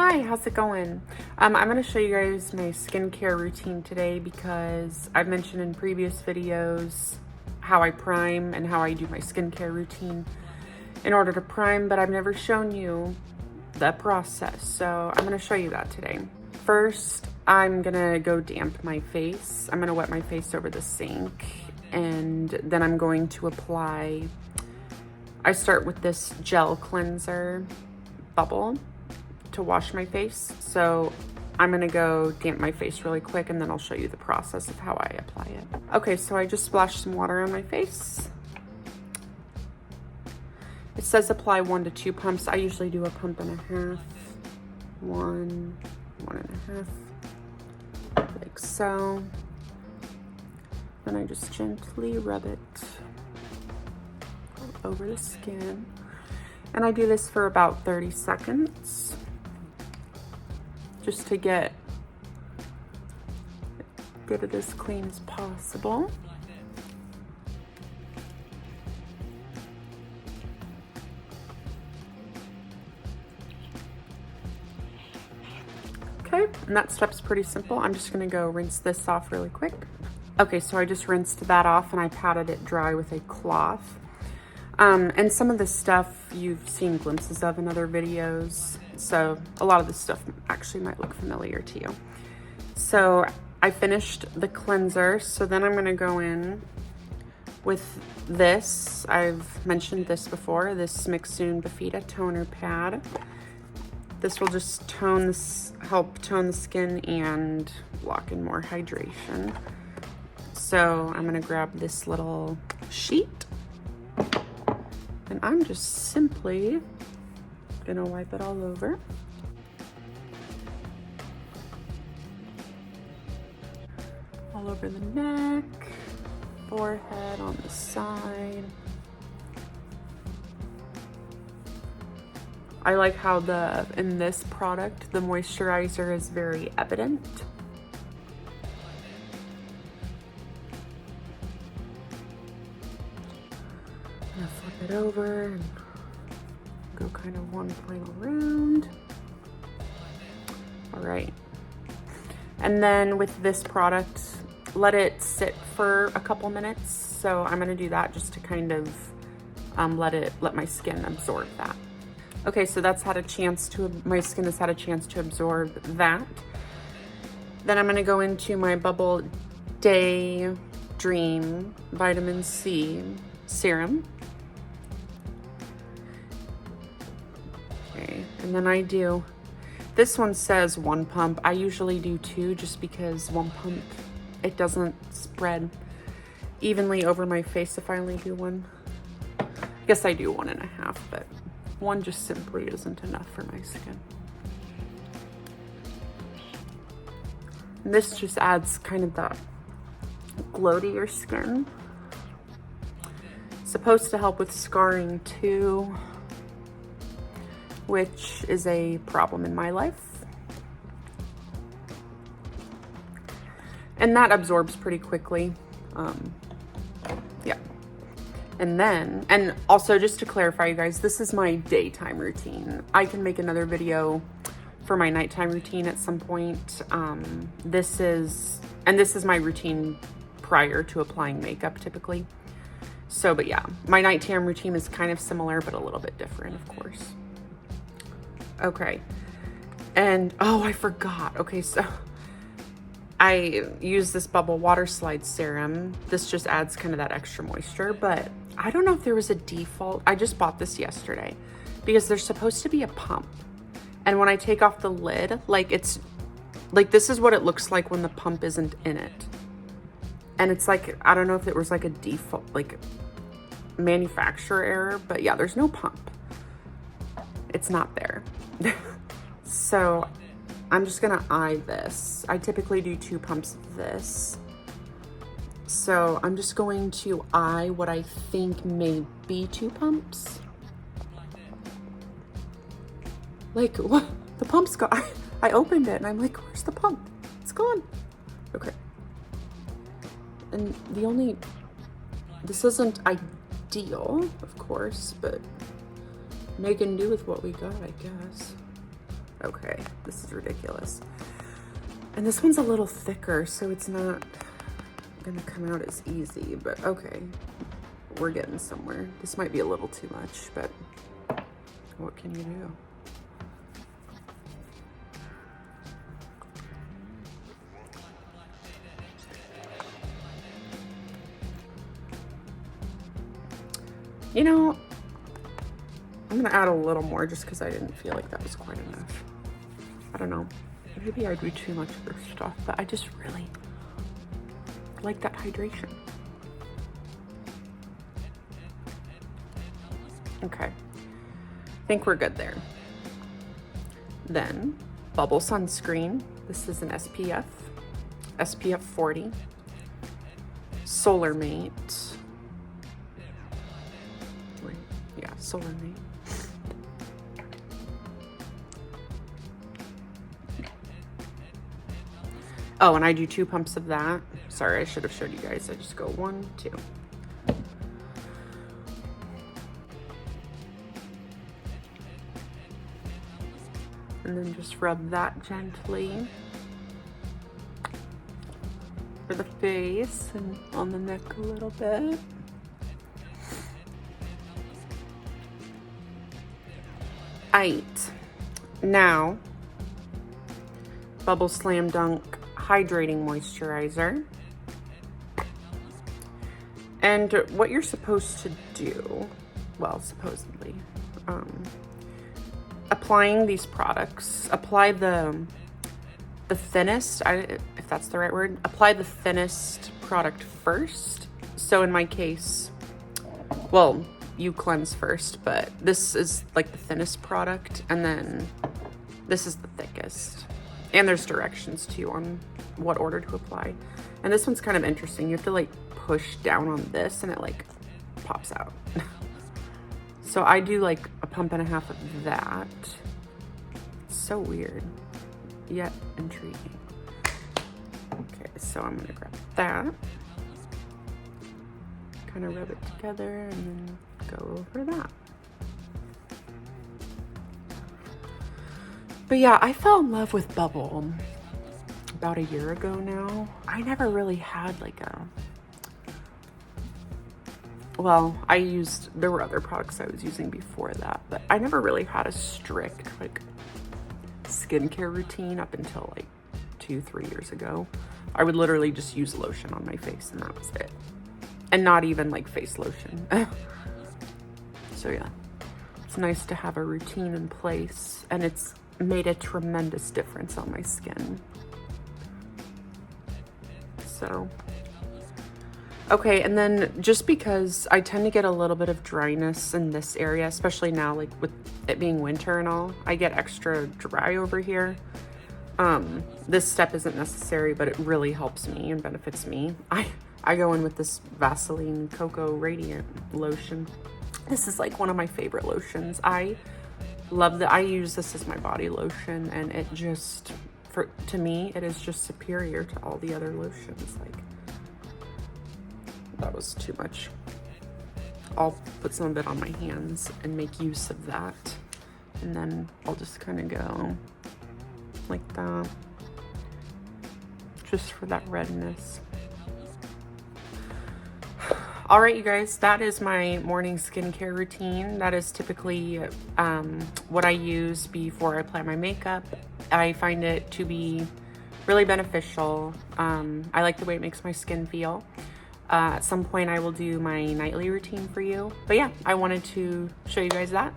Hi, how's it going? I'm going to show you guys my skincare routine today because I've mentioned in previous videos how I prime and how I do my skincare routine in order to prime, but I've never shown you the process. So I'm going to show you that today. First, I'm going to go damp my face. I'm going to wet my face over the sink, and then I'm going to apply, I start with this gel cleanser bubble to wash my face. So I'm gonna go damp my face really quick and then I'll show you the process of how I apply it. Okay, so I just splashed some water on my face. It says apply 1 to 2 pumps. I usually do a pump and a half. One and a half, like so. Then I just gently rub it over the skin. And I do this for about 30 seconds. Just to get it as clean as possible. Okay, and that step's pretty simple. I'm just gonna go rinse this off really quick. Okay, so I just rinsed that off and I patted it dry with a cloth. And some of this stuff you've seen glimpses of in other videos. So a lot of this stuff actually might look familiar to you. So I finished the cleanser. So then I'm gonna go in with this. I've mentioned this before, this Mixsoon Bafita toner pad. This will just help tone the skin and lock in more hydration. So I'm gonna grab this little sheet and I'm just simply gonna wipe it all over. All over the neck, forehead, on the side. I like how in this product, the moisturizer is very evident. I'm gonna flip it over and go kind of one final round. All right. And then with this product, let it sit for a couple minutes. So I'm gonna do that just to kind of let my skin absorb that. Okay, so my skin has had a chance to absorb that. Then I'm gonna go into my Bubble Day Dream Vitamin C Serum. Okay, and then this one says 1 pump. I usually do 2 just because 1 pump, it doesn't spread evenly over my face if I only do 1. I guess I do 1.5, but 1 just simply isn't enough for my skin. And this just adds kind of that glow to your skin. It's supposed to help with scarring too, which is a problem in my life. And that absorbs pretty quickly. Yeah. And also just to clarify, you guys, this is my daytime routine. I can make another video for my nighttime routine at some point. This is my routine prior to applying makeup typically. So, but yeah, my nighttime routine is kind of similar, but a little bit different, of course. Okay, and oh, I forgot. Okay, so I use this Bubble Waterslide serum. This just adds kind of that extra moisture, but I don't know if there was a default. I just bought this yesterday because there's supposed to be a pump. And when I take off the lid, this is what it looks like when the pump isn't in it. And it's like, I don't know if it was like a default, like manufacturer error, but yeah, there's no pump. It's not there. So I'm just gonna eye this. I typically do 2 pumps of this. So I'm just going to eye what I think may be 2 pumps. Like, what? The pump's gone. I opened it and I'm like, where's the pump? It's gone. Okay. And this isn't ideal, of course, but making do with what we got, I guess. Okay, this is ridiculous. And this one's a little thicker, so it's not gonna come out as easy, but okay. We're getting somewhere. This might be a little too much, but what can you do? You know, I'm gonna add a little more just because I didn't feel like that was quite enough. I don't know. Maybe I do too much of this stuff, but I just really like that hydration. Okay, I think we're good there. Then, bubble sunscreen. This is an SPF 40. Solar Mate. Wait, yeah, Solar Mate. Oh, and I do 2 pumps of that. Sorry, I should have showed you guys. I just go 1, 2. And then just rub that gently for the face and on the neck a little bit. Aight. Now, Bubble Slam Dunk Hydrating Moisturizer. And what you're supposed to do, well, supposedly, applying these products, apply the thinnest, if that's the right word, apply the thinnest product first. So in my case, well, you cleanse first, but this is like the thinnest product, and then this is the thickest. And there's directions too on what order to apply. And this one's kind of interesting. You have to like push down on this and it like pops out. So I do like a pump and a half of that. It's so weird, yet intriguing. Okay, so I'm gonna grab that. Kind of rub it together and then go over that. But yeah, I fell in love with Bubble about a year ago now. I never really had like a, well, there were other products I was using before that, but I never really had a strict like skincare routine up until like 2-3 years ago. I would literally just use lotion on my face and that was it. And not even like face lotion. So yeah, it's nice to have a routine in place, and it's made a tremendous difference on my skin. So, okay, and then just because I tend to get a little bit of dryness in this area, especially now, like with it being winter and all, I get extra dry over here. This step isn't necessary, but it really helps me and benefits me. I go in with this Vaseline Cocoa Radiant lotion. This is like one of my favorite lotions. I love that. I use this as my body lotion, and it just, to me, it is just superior to all the other lotions. Like, that was too much. I'll put some of it on my hands and make use of that. And then I'll just kind of go like that, just for that redness. All right, you guys, that is my morning skincare routine. That is typically what I use before I apply my makeup. I find it to be really beneficial. I like the way it makes my skin feel. At some point I will do my nightly routine for you. But yeah, I wanted to show you guys that.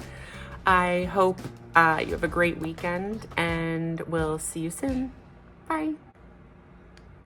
I hope you have a great weekend, and we'll see you soon. Bye.